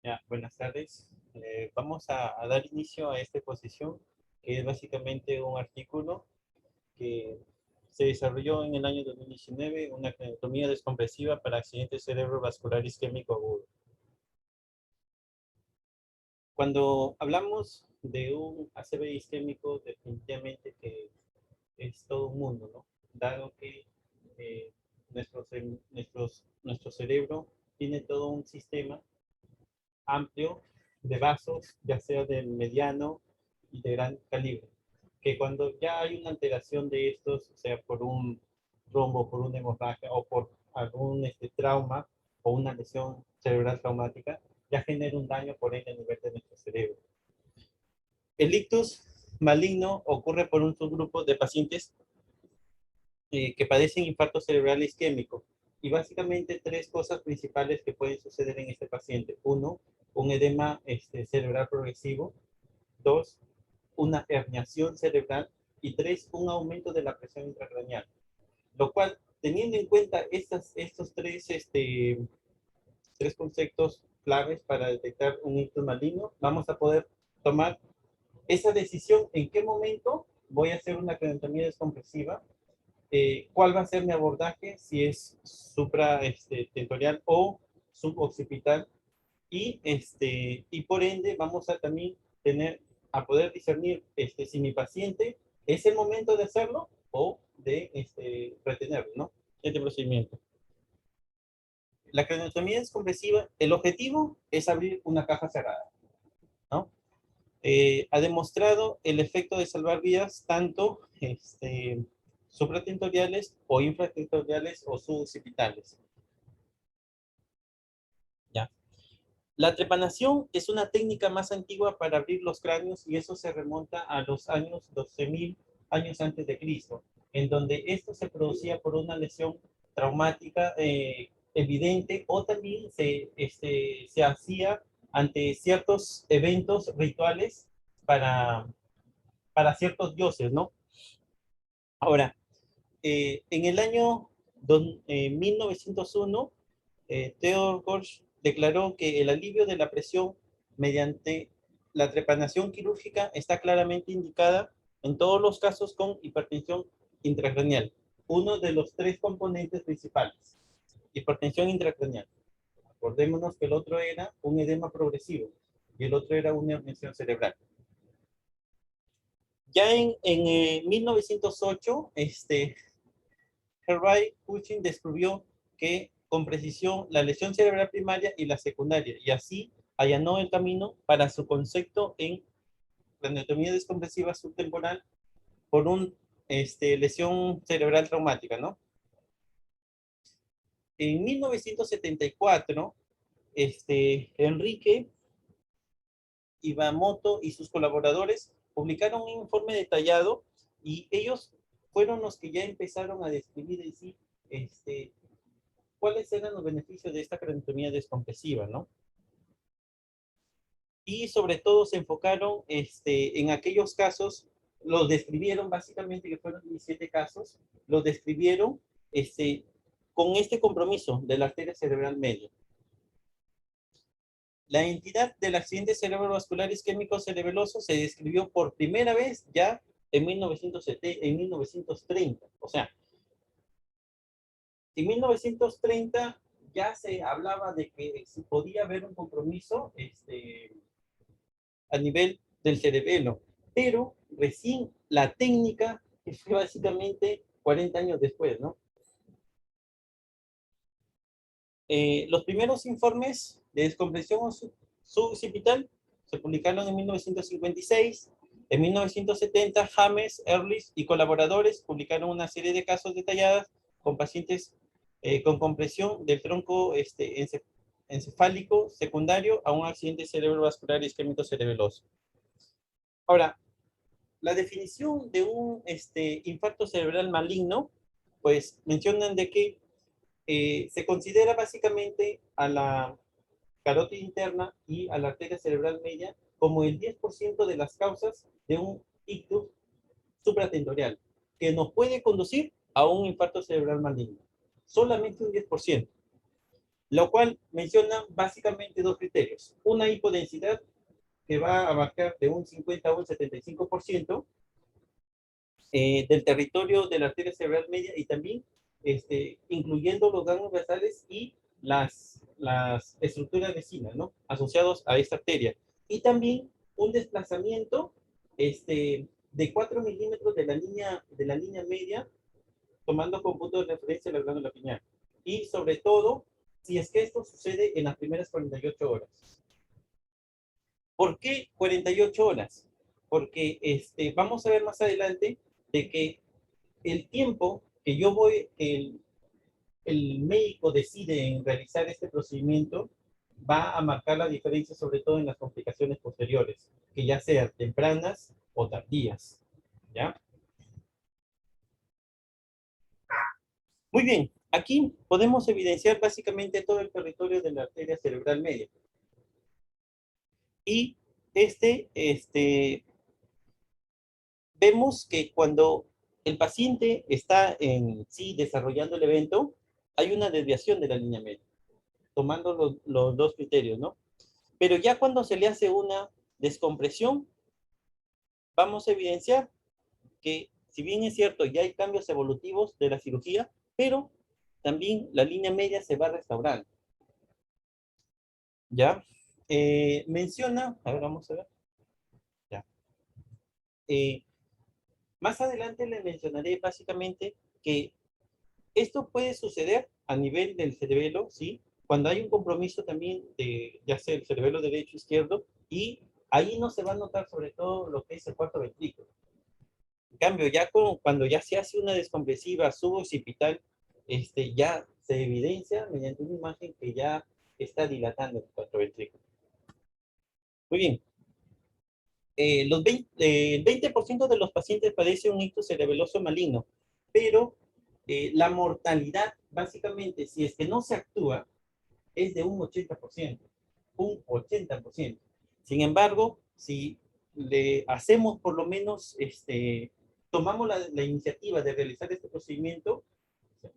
Ya, buenas tardes. Vamos a dar inicio a esta exposición, que es básicamente un artículo que se desarrolló en el año 2019, una craniotomía descompresiva para accidentes cerebrovascular isquémico agudo. Cuando hablamos de un ACV isquémico, definitivamente que es todo un mundo, ¿no? Dado que eh, nuestro cerebro tiene todo un sistema amplio de vasos, ya sea de mediano y de gran calibre, que cuando ya hay una alteración de estos, o sea por un trombo, por una hemorragia o por algún trauma o una lesión cerebral traumática, ya genera un daño por ende a nivel de nuestro cerebro. El ictus maligno ocurre por un subgrupo de pacientes que padecen infarto cerebral isquémico. Y básicamente tres cosas principales que pueden suceder en este paciente. Uno, un edema cerebral progresivo. Dos, una herniación cerebral. Y tres, un aumento de la presión intracraneal. Lo cual, teniendo en cuenta estos tres conceptos claves para detectar un ictus maligno, vamos a poder tomar esa decisión en qué momento voy a hacer una craniotomía descompresiva, cuál va a ser mi abordaje, si es supratentorial o suboccipital, y por ende vamos a también a poder discernir si mi paciente es el momento de hacerlo o de retenerlo, ¿no? Este procedimiento. La craniotomía descompresiva, el objetivo es abrir una caja cerrada, ¿no? Ha demostrado el efecto de salvar vidas tanto supratentoriales o infratentoriales o suboccipitales. ¿Ya? La trepanación es una técnica más antigua para abrir los cráneos y eso se remonta a los años 12.000 años antes de Cristo, en donde esto se producía por una lesión traumática evidente o también se hacía ante ciertos eventos rituales para, para ciertos dioses, ¿no? Ahora, en el año 1901, Theodor Korsch declaró que el alivio de la presión mediante la trepanación quirúrgica está claramente indicada en todos los casos con hipertensión intracraneal, uno de los tres componentes principales, hipertensión intracraneal. Acordémonos que el otro era un edema progresivo y el otro era una herniación cerebral. Ya en 1908, Hervey Cushing descubrió que con precisión la lesión cerebral primaria y la secundaria, y así allanó el camino para su concepto en craniotomía descompresiva subtemporal por una lesión cerebral traumática, ¿no? En 1974, Enrique Iwamoto y sus colaboradores publicaron un informe detallado y ellos fueron los que ya empezaron a describir en sí cuáles eran los beneficios de esta craniotomía descompresiva, ¿no? Y sobre todo se enfocaron en aquellos casos, los describieron básicamente, que fueron 17 casos, los describieron con este compromiso de la arteria cerebral media. La entidad del accidente cerebrovascular isquémico cerebeloso se describió por primera vez ya en 1930. O sea, en 1930 ya se hablaba de que podía haber un compromiso a nivel del cerebelo, pero recién la técnica, que fue básicamente 40 años después, ¿no? Los primeros informes de descompresión suboccipital se publicaron en 1956. En 1970, James, Ehrlich y colaboradores publicaron una serie de casos detalladas con pacientes con compresión del tronco encefálico secundario a un accidente cerebrovascular isquémico cerebeloso. Ahora, la definición de un infarto cerebral maligno, pues mencionan de que se considera básicamente a la carótida interna y a la arteria cerebral media como el 10% de las causas de un ictus supratentorial, que nos puede conducir a un infarto cerebral maligno. Solamente un 10%. lo cual menciona básicamente dos criterios. Una hipodensidad que va a abarcar de un 50 a un 75% del territorio de la arteria cerebral media y también incluyendo los ganglios basales y las estructuras vecinas, ¿no? Asociados a esta arteria. Y también un desplazamiento de 4 milímetros de la línea media, tomando como punto de referencia la glándula pineal. Y sobre todo, si es que esto sucede en las primeras 48 horas. ¿Por qué 48 horas? Porque vamos a ver más adelante de que el tiempo que yo voy, el médico decide en realizar este procedimiento, va a marcar la diferencia, sobre todo en las complicaciones posteriores, que ya sean tempranas o tardías. ¿Ya? Muy bien, aquí podemos evidenciar básicamente todo el territorio de la arteria cerebral media. Y vemos que cuando el paciente está en sí desarrollando el evento, hay una desviación de la línea media, tomando los dos criterios, ¿no? Pero ya cuando se le hace una descompresión, vamos a evidenciar que, si bien es cierto, ya hay cambios evolutivos de la cirugía, pero también la línea media se va restaurando. ¿Ya? Menciona, a ver, vamos a ver. Ya. Más adelante le mencionaré básicamente que esto puede suceder a nivel del cerebelo, ¿sí? Cuando hay un compromiso también de, ya sea el cerebelo derecho, izquierdo, y ahí no se va a notar sobre todo lo que es el cuarto ventrículo. En cambio, ya cuando ya se hace una descompresiva suboccipital, ya se evidencia mediante una imagen que ya está dilatando el cuarto ventrículo. Muy bien. El 20% de los pacientes padecen un ictus cerebeloso maligno, pero la mortalidad, básicamente, si es que no se actúa, es de un 80%, un 80%. Sin embargo, si le hacemos por lo menos, tomamos la iniciativa de realizar este procedimiento,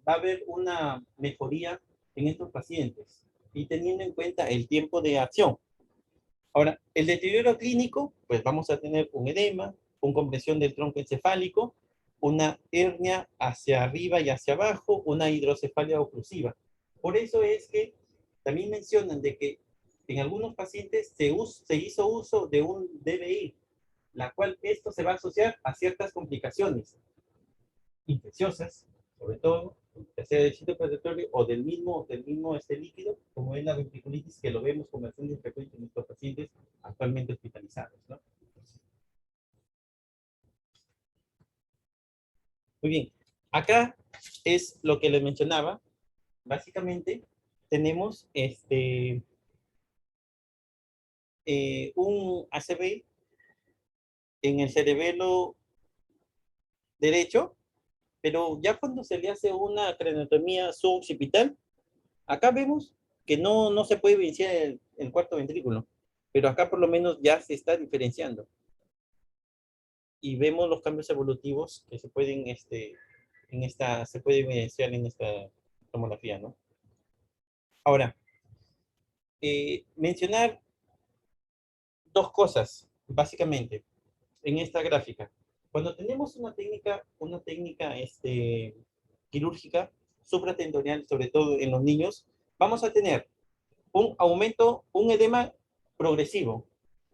va a haber una mejoría en estos pacientes y teniendo en cuenta el tiempo de acción. Ahora, el deterioro clínico, pues vamos a tener un edema, una compresión del tronco encefálico, una hernia hacia arriba y hacia abajo, una hidrocefalia oclusiva. Por eso es que también mencionan de que en algunos pacientes se hizo uso de un DBI, la cual esto se va a asociar a ciertas complicaciones infecciosas, sobre todo, ya sea del sitio respiratorio o del mismo líquido, como es la ventriculitis, que lo vemos con bastante frecuencia en estos pacientes actualmente hospitalizados, ¿no? Muy bien, acá es lo que les mencionaba. Básicamente, tenemos un ACV en el cerebelo derecho, pero ya cuando se le hace una craniotomía suboccipital, acá vemos que no se puede evidenciar el cuarto ventrículo, pero acá por lo menos ya se está diferenciando. Y vemos los cambios evolutivos que se pueden, se puede evidenciar en esta tomografía, ¿no? Ahora, mencionar dos cosas, básicamente, en esta gráfica. Cuando tenemos una técnica quirúrgica supratentorial, sobre todo en los niños, vamos a tener un aumento, un edema progresivo,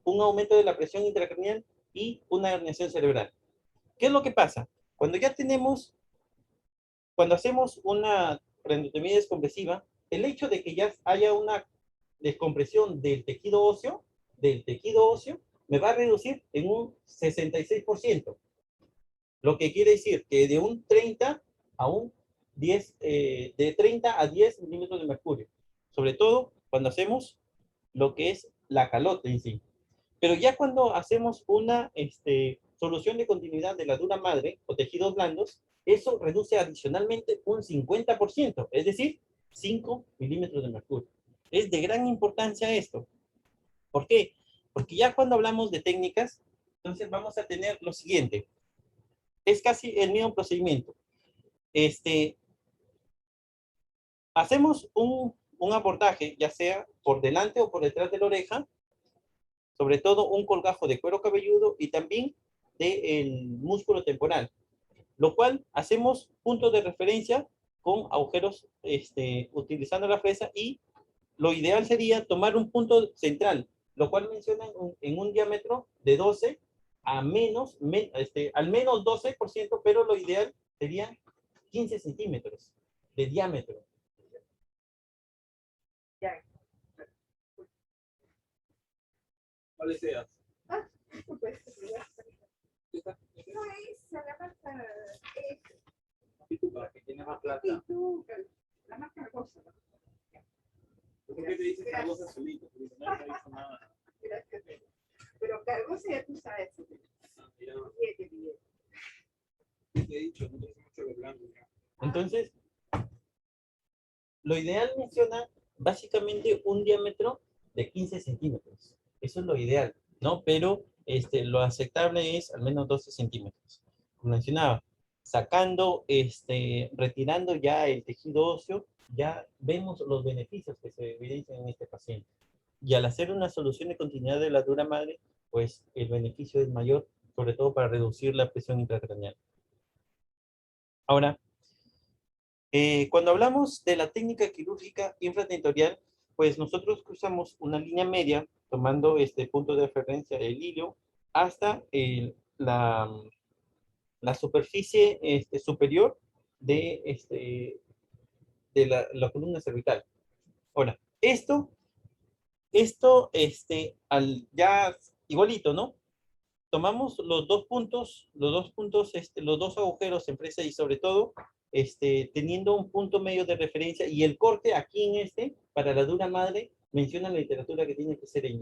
un aumento de la presión intracraneal y una herniación cerebral. ¿Qué es lo que pasa? Cuando hacemos una craniotomía descompresiva, el hecho de que ya haya una descompresión del tejido óseo, me va a reducir en un 66%, lo que quiere decir que de un 30 a un 10, de 30 a 10 milímetros de mercurio, sobre todo cuando hacemos lo que es la calota en sí. Pero ya cuando hacemos una solución de continuidad de la dura madre o tejidos blandos, eso reduce adicionalmente un 50%, es decir, 5 milímetros de mercurio. Es de gran importancia esto. ¿Por qué? Porque ya cuando hablamos de técnicas, entonces vamos a tener lo siguiente. Es casi el mismo procedimiento. Hacemos un abordaje, ya sea por delante o por detrás de la oreja, sobre todo un colgajo de cuero cabelludo y también del músculo temporal, lo cual hacemos puntos de referencia con agujeros utilizando la fresa, y lo ideal sería tomar un punto central, lo cual mencionan en un diámetro de 12 a al menos 12%, pero lo ideal sería 15 centímetros de diámetro. Ya. ¿Cuál deseas? Ah, pues, no es la marca Para que tiene más plata. la marca Cargosa. ¿Por qué te dices Cargosa solito? Porque no te dice nada. Gracias. Pero Cargosa ya tú sabes. Te he dicho, no te dice mucho lo blanco. Entonces, lo ideal menciona básicamente un diámetro de 15 centímetros. Eso es lo ideal, ¿no? Pero lo aceptable es al menos 12 centímetros. Como mencionaba, retirando ya el tejido óseo, ya vemos los beneficios que se evidencian en este paciente. Y al hacer una solución de continuidad de la dura madre, pues el beneficio es mayor, sobre todo para reducir la presión intracraneal. Ahora, cuando hablamos de la técnica quirúrgica infratentorial, pues nosotros cruzamos una línea media, tomando este punto de referencia del ilio hasta la superficie superior de la columna cervical. Ahora, ya igualito, ¿no? Tomamos los dos agujeros en fresa, y sobre todo, teniendo un punto medio de referencia, y el corte aquí para la dura madre, menciona la literatura que tiene que ser en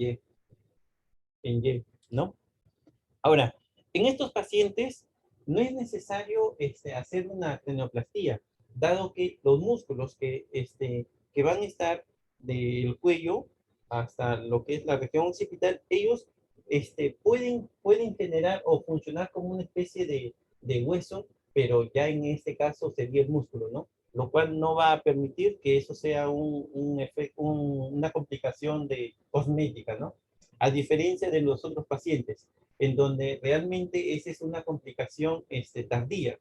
Y, ¿no? Ahora, en estos pacientes no es necesario hacer una cranioplastia, dado que los músculos que van a estar del cuello hasta lo que es la región occipital, ellos pueden generar o funcionar como una especie de hueso, pero ya en este caso sería el músculo, ¿no? Lo cual no va a permitir que eso sea una complicación de cosmética, ¿no? A diferencia de los otros pacientes, en donde realmente esa es una complicación tardía,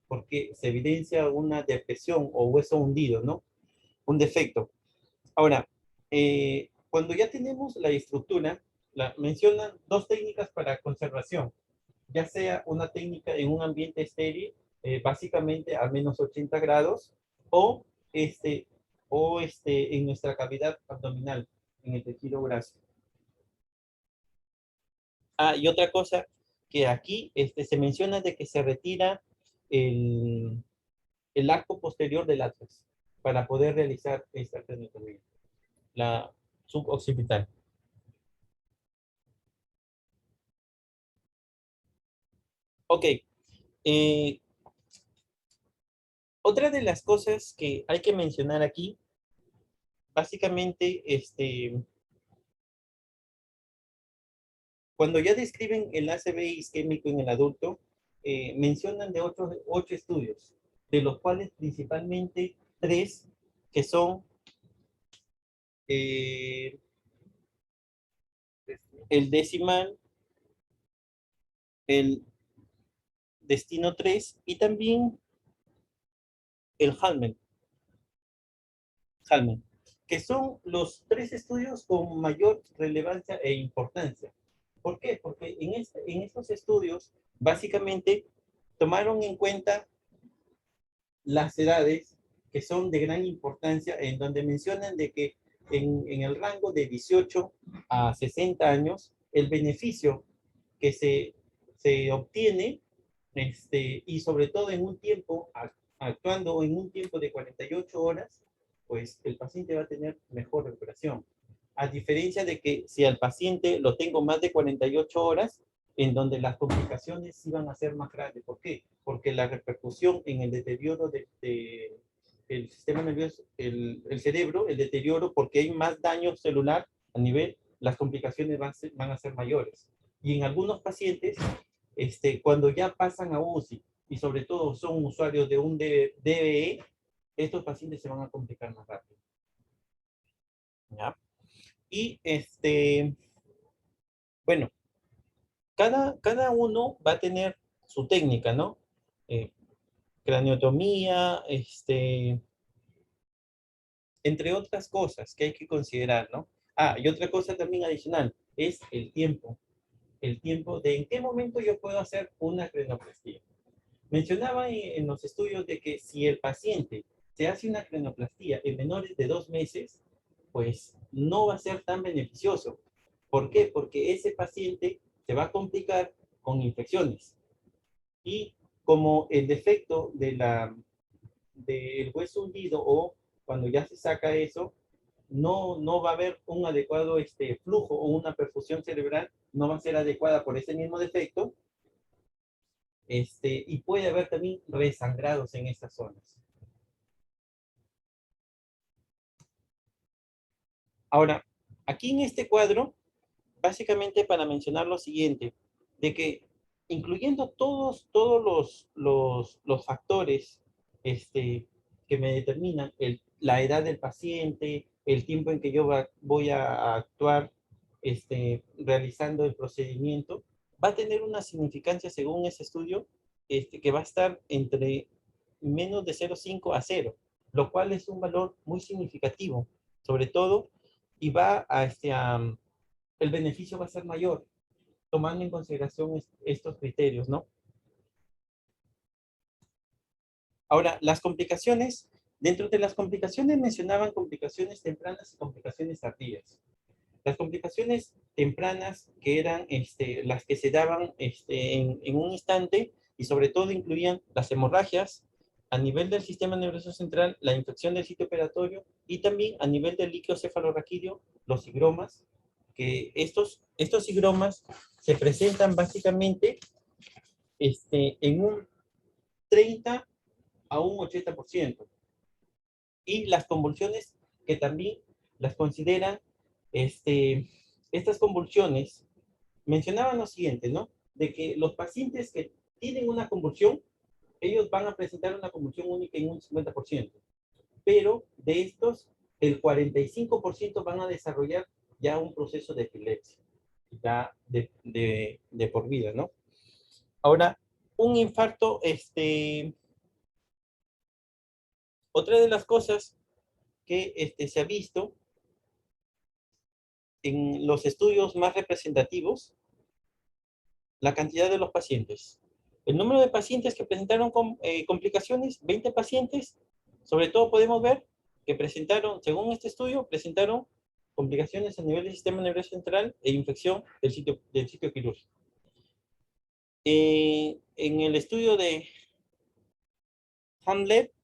porque se evidencia una depresión o hueso hundido, ¿no? Un defecto. Ahora, cuando ya tenemos la estructura, mencionan dos técnicas para conservación, ya sea una técnica en un ambiente estéril, básicamente a menos 80 grados, o, en nuestra cavidad abdominal, en el tejido graso. Ah, y otra cosa que aquí se menciona de que se retira el, el arco posterior del atlas para poder realizar esta craniotomía, la suboccipital. Ok. eh, Otra de las cosas que hay que mencionar aquí, básicamente, cuando ya describen el ACV isquémico en el adulto, mencionan de otros 8 estudios, de los cuales principalmente 3 que son el decimal, el destino 3 y también el Halmen, que son los 3 estudios con mayor relevancia e importancia. ¿Por qué? Porque en estos estudios básicamente tomaron en cuenta las edades que son de gran importancia, en donde mencionan de que en el rango de 18 a 60 años, el beneficio que se obtiene, y sobre todo en un tiempo, actuando en un tiempo de 48 horas, pues el paciente va a tener mejor recuperación. A diferencia de que si al paciente lo tengo más de 48 horas, en donde las complicaciones sí van a ser más grandes. ¿Por qué? Porque la repercusión en el deterioro el sistema nervioso, el cerebro, el deterioro, porque hay más daño celular a nivel, las complicaciones van a ser mayores. Y en algunos pacientes, cuando ya pasan a UCI, y sobre todo son usuarios de un DBE, estos pacientes se van a complicar más rápido. ¿ya? Y bueno, cada uno va a tener su técnica, ¿no? Eh, Craniotomía, entre otras cosas que hay que considerar, ¿no? Ah, y otra cosa también adicional es el tiempo. El tiempo de en qué momento yo puedo hacer una cranioplastía. Mencionaba en los estudios de que si el paciente se hace una cranioplastía en menores de 2 meses, pues no va a ser tan beneficioso. ¿Por qué? Porque ese paciente se va a complicar con infecciones. Y como el defecto del hueso hundido o cuando ya se saca eso, no va a haber un adecuado flujo o una perfusión cerebral, no va a ser adecuada por ese mismo defecto, y puede haber también resangrados en estas zonas. Ahora, aquí en este cuadro, básicamente para mencionar lo siguiente, de que incluyendo todos los factores que me determinan la edad del paciente, el tiempo en que yo voy a actuar realizando el procedimiento, va a tener una significancia según ese estudio que va a estar entre menos de 0,5 a 0, lo cual es un valor muy significativo, sobre todo, y va el beneficio va a ser mayor, tomando en consideración estos criterios, ¿no? Ahora, las complicaciones, dentro de las complicaciones mencionaban complicaciones tempranas y complicaciones tardías. Las complicaciones tempranas, que eran las que se daban en un instante y sobre todo incluían las hemorragias a nivel del sistema nervioso central, la infección del sitio operatorio y también a nivel del líquido cefalorraquídeo, los higromas, que estos higromas se presentan básicamente en un 30 a un 80%. Y las convulsiones que también las consideran, estas convulsiones mencionaban lo siguiente, ¿no? De que los pacientes que tienen una convulsión, ellos van a presentar una convulsión única en un 50%, pero de estos, el 45% van a desarrollar ya un proceso de epilepsia, ya de por vida, ¿no? Ahora, un infarto, otra de las cosas que se ha visto en los estudios más representativos, la cantidad de los pacientes. El número de pacientes que presentaron complicaciones, 20 pacientes, sobre todo podemos ver que presentaron, según este estudio, presentaron complicaciones a nivel del sistema nervioso central e infección del sitio quirúrgico. En el estudio de Hamlet,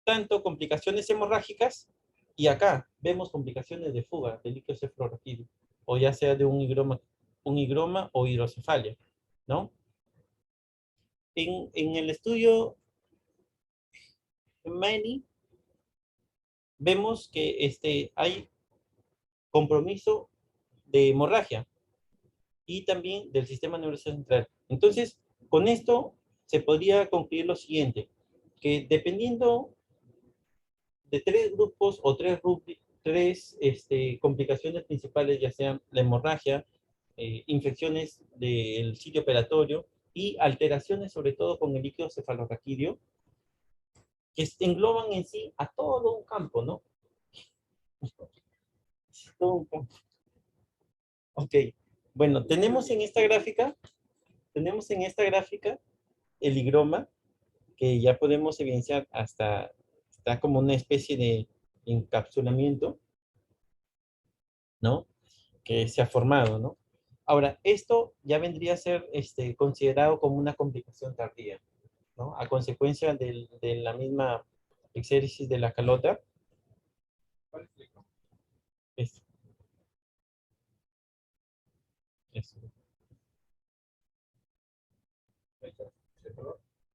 tanto complicaciones hemorrágicas, y acá vemos complicaciones de fuga del líquido cefalorraquídeo, o ya sea de un higroma o hidrocefalia, ¿no? En el estudio Manny, vemos que hay compromiso de hemorragia y también del sistema nervioso central. Entonces, con esto se podría concluir lo siguiente, que dependiendo de tres grupos o tres complicaciones principales, ya sean la hemorragia, infecciones del sitio operatorio y alteraciones sobre todo con el líquido cefalorraquídeo, que engloban en sí a todo un campo, ¿no? Todo un campo. Ok, bueno, tenemos en esta gráfica el higroma, que ya podemos evidenciar está como una especie de encapsulamiento, ¿no? Que se ha formado, ¿no? Ahora, esto ya vendría a ser considerado como una complicación tardía, ¿no? A consecuencia de la misma exéresis de la calota. Es, es,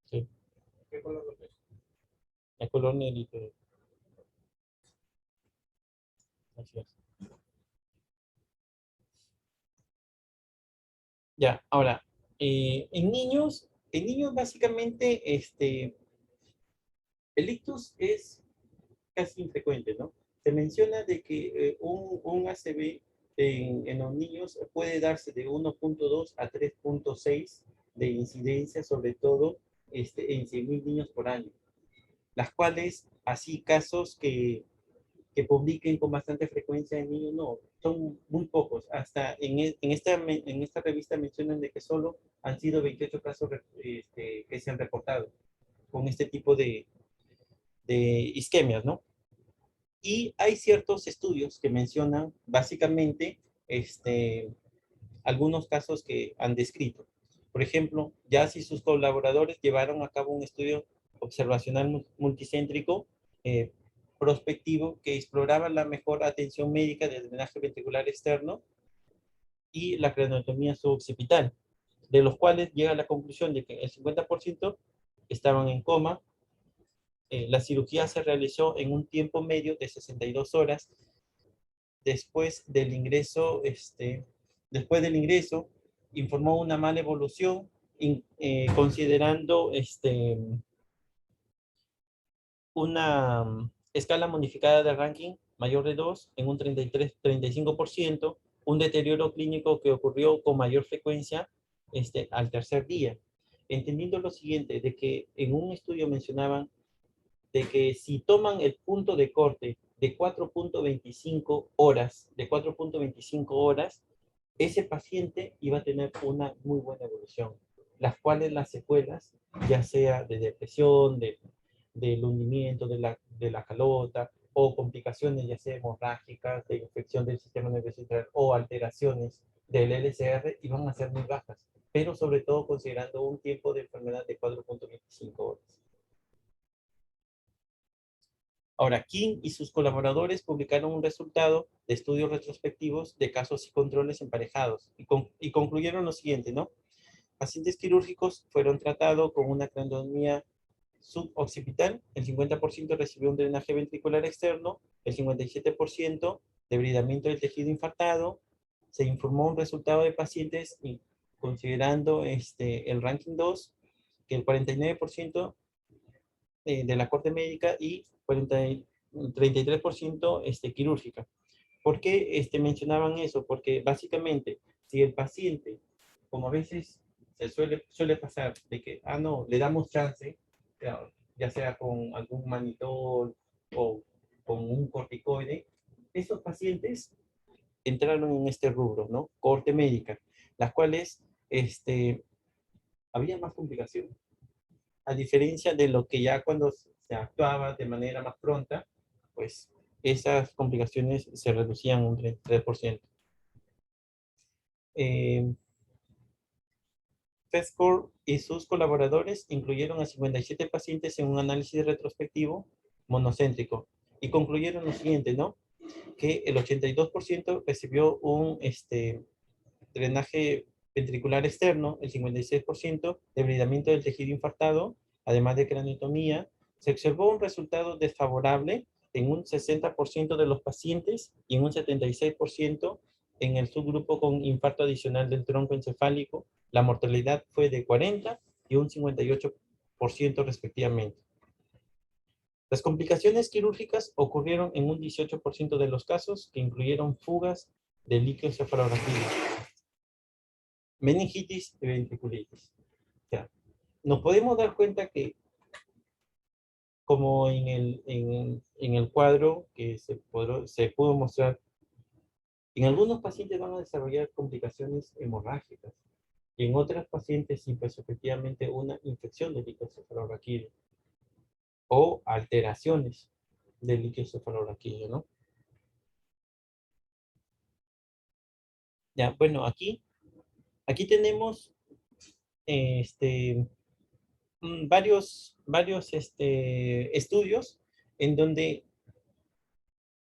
sí, el color negrito. Así es. Ya, ahora, en niños básicamente, el ictus es casi infrecuente, ¿no? se menciona de que un ACV en los niños puede darse de 1.2 a 3.6 de incidencia, sobre todo en 100.000 niños por año, las cuales, así casos que publiquen con bastante frecuencia en niños, no, son muy pocos. Hasta en esta revista mencionan de que solo han sido 28 casos que se han reportado con este tipo de isquemias, ¿no? Y hay ciertos estudios que mencionan básicamente algunos casos que han descrito. Por ejemplo, ya si sus colaboradores llevaron a cabo un estudio observacional multicéntrico eh, prospectivo que exploraba la mejor atención médica del drenaje ventricular externo y la craniotomía suboccipital, de los cuales llega a la conclusión de que el 50% estaban en coma. La cirugía se realizó en un tiempo medio de 62 horas después del ingreso, informó una mala evolución, considerando una escala modificada de ranking mayor de 2 en un 35%, un deterioro clínico que ocurrió con mayor frecuencia al tercer día. Entendiendo lo siguiente, de que en un estudio mencionaban de que si toman el punto de corte de 4.25 horas, ese paciente iba a tener una muy buena evolución, las cuales las secuelas, ya sea de depresión, del hundimiento de la calota, o complicaciones ya sea hemorrágicas, de infección del sistema nervioso central, o alteraciones del LCR, iban a ser muy bajas, pero sobre todo considerando un tiempo de enfermedad de 4.25 horas. Ahora, King y sus colaboradores publicaron un resultado de estudios retrospectivos de casos y controles emparejados y concluyeron lo siguiente, ¿no? Pacientes quirúrgicos fueron tratados con una craniotomía suboccipital, el 50% recibió un drenaje ventricular externo, el 57% debridamiento del tejido infartado. Se informó un resultado de pacientes y considerando el ranking 2, que el 49% de la corte médica y 33% quirúrgica. ¿Por qué mencionaban eso? Porque básicamente, si el paciente, como a veces suele pasar, de que, no, le damos chance, ya sea con algún manitol o con un corticoide, esos pacientes entraron en este rubro, ¿no? Corte médica, las cuales había más complicaciones. A diferencia de lo que ya cuando se actuaba de manera más pronta, pues esas complicaciones se reducían un 33%. FESCOR y sus colaboradores incluyeron a 57 pacientes en un análisis retrospectivo monocéntrico y concluyeron lo siguiente, ¿no? Que el 82% recibió un drenaje ventricular externo, el 56% debridamiento del tejido infartado, además de craniotomía. Se observó un resultado desfavorable en un 60% de los pacientes y en un 76% en el subgrupo con infarto adicional del tronco encefálico. La mortalidad fue de 40 y un 58% respectivamente. Las complicaciones quirúrgicas ocurrieron en un 18% de los casos, que incluyeron fugas de líquido cefalorraquídeo, meningitis y ventriculitis. O sea, nos podemos dar cuenta que, como en el cuadro que se pudo mostrar, en algunos pacientes van a desarrollar complicaciones hemorrágicas y en otras pacientes sí, pues efectivamente una infección del líquido cefalorraquídeo o alteraciones del líquido cefalorraquídeo, ¿no? Ya, bueno, aquí tenemos varios estudios en donde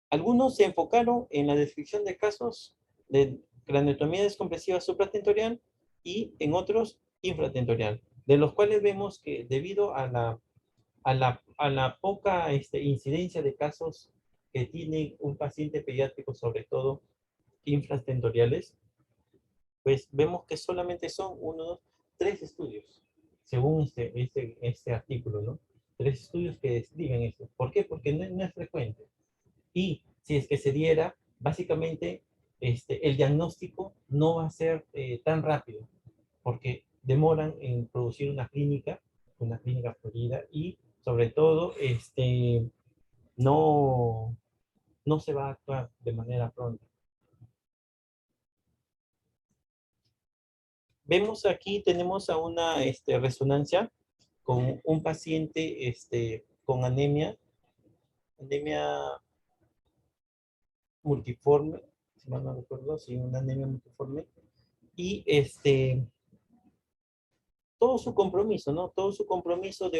algunos se enfocaron en la descripción de casos de craniotomía descompresiva supratentorial y en otros infratentorial, de los cuales vemos que debido a la poca incidencia de casos que tiene un paciente pediátrico, sobre todo infratentoriales, pues vemos que solamente son unos 3 estudios, según este artículo, ¿no? 3 estudios que describen eso. ¿Por qué? Porque no es frecuente. Y si es que se diera, básicamente el diagnóstico no va a ser tan rápido, porque demoran en producir una clínica florida, y sobre todo no, no se va a actuar de manera pronta. Vemos aquí, tenemos a una resonancia con un paciente con anemia multiforme, si mal no recuerdo, sí, una anemia multiforme, y todo su compromiso, ¿no? Todo su compromiso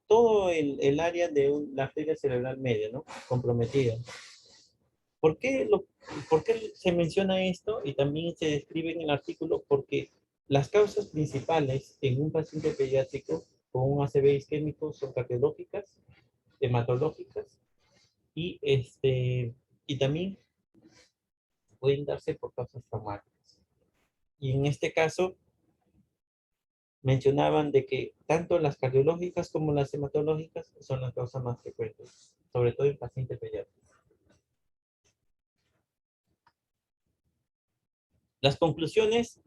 todo el área de la arteria cerebral media, ¿no? Comprometida. ¿Por qué, por qué se menciona esto? Y también se describe en el artículo, porque las causas principales en un paciente pediátrico con un ACV isquémico son cardiológicas, hematológicas, y, y también pueden darse por causas traumáticas. Y en este caso, mencionaban de que tanto las cardiológicas como las hematológicas son las causas más frecuentes, sobre todo en pacientes pediátricos. Las conclusiones,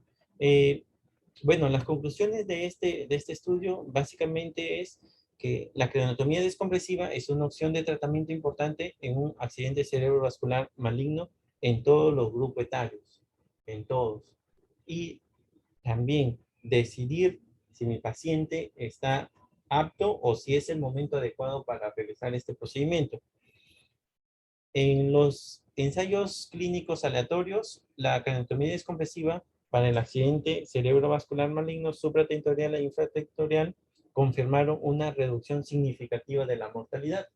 bueno, las conclusiones de este estudio básicamente es que la craniotomía descompresiva es una opción de tratamiento importante en un accidente cerebrovascular maligno en todos los grupos etarios, en todos. Y también decidir si mi paciente está apto o si es el momento adecuado para realizar este procedimiento. En los ensayos clínicos aleatorios, la craniotomía descompresiva para el accidente cerebrovascular maligno supratentorial e infratentorial confirmaron una reducción significativa de la mortalidad.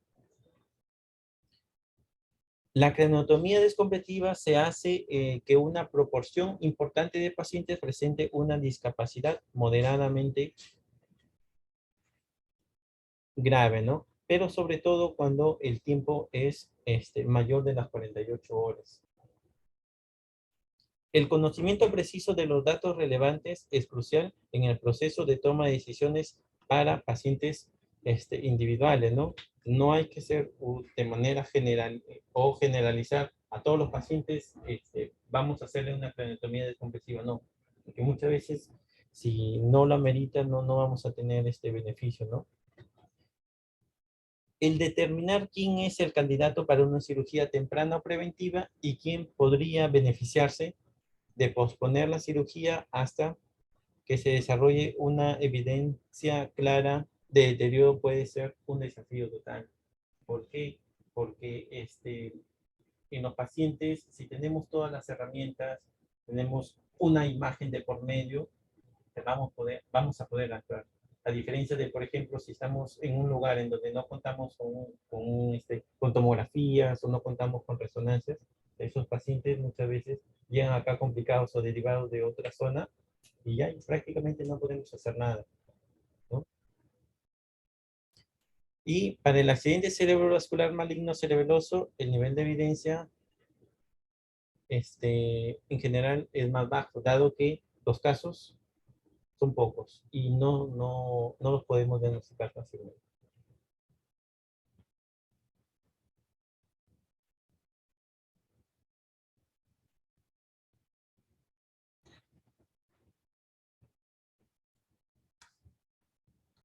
La craniotomía descompresiva se hace que una proporción importante de pacientes presente una discapacidad moderadamente grave, ¿no? Pero sobre todo cuando el tiempo es mayor de las 48 horas. El conocimiento preciso de los datos relevantes es crucial en el proceso de toma de decisiones para pacientes individuales, ¿no? No hay que ser de manera general o generalizar a todos los pacientes, vamos a hacerle una craniotomía descompresiva, no. Porque muchas veces, si no la amerita, no vamos a tener este beneficio, ¿no? El determinar quién es el candidato para una cirugía temprana o preventiva y quién podría beneficiarse de posponer la cirugía hasta que se desarrolle una evidencia clara de deterioro puede ser un desafío total. ¿Por qué? Porque en los pacientes, si tenemos todas las herramientas, tenemos una imagen de por medio, vamos a poder actuar. A diferencia de, por ejemplo, si estamos en un lugar en donde no contamos con tomografías o no contamos con resonancias, esos pacientes muchas veces llegan acá complicados o derivados de otra zona y ya prácticamente no podemos hacer nada, ¿no? Y para el accidente cerebrovascular maligno cerebeloso, el nivel de evidencia en general es más bajo, dado que los casos son pocos y no los podemos diagnosticar fácilmente.